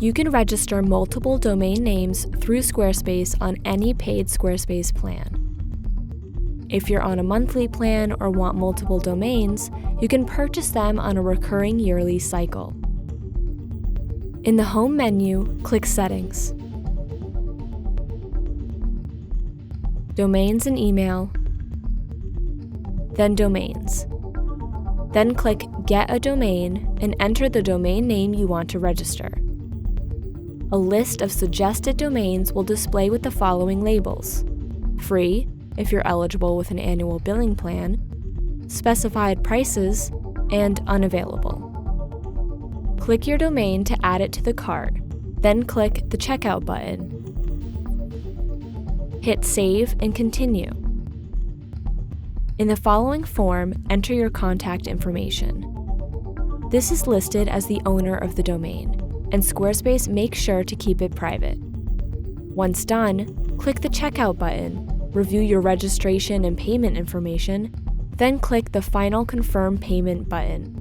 You can register multiple domain names through Squarespace on any paid Squarespace plan. If you're on a monthly plan or want multiple domains, you can purchase them on a recurring yearly cycle. In the home menu, click Settings, Domains and Email, then Domains. Then click Get a Domain and enter the domain name you want to register. A list of suggested domains will display with the following labels: free, if you're eligible with an annual billing plan, specified prices, and unavailable. Click your domain to add it to the cart, then click the Checkout button. Hit Save and Continue. In the following form, enter your contact information. This is listed as the owner of the domain, and Squarespace makes sure to keep it private. Once done, click the Checkout button, review your registration and payment information, then click the Final Confirm Payment button.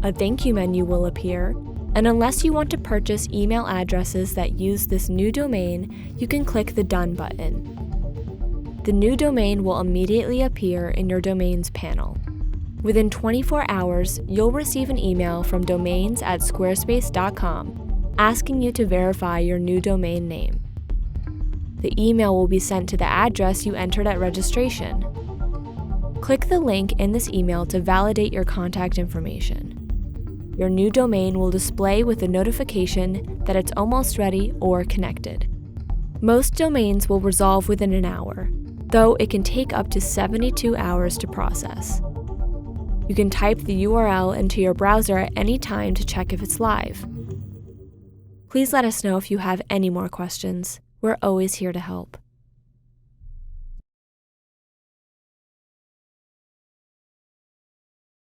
A thank you menu will appear, and unless you want to purchase email addresses that use this new domain, you can click the Done button. The new domain will immediately appear in your Domains panel. Within 24 hours, you'll receive an email from domains@squarespace.com asking you to verify your new domain name. The email will be sent to the address you entered at registration. Click the link in this email to validate your contact information. Your new domain will display with a notification that it's almost ready or connected. Most domains will resolve within an hour, though it can take up to 72 hours to process. You can type the URL into your browser at any time to check if it's live. Please let us know if you have any more questions. We're always here to help.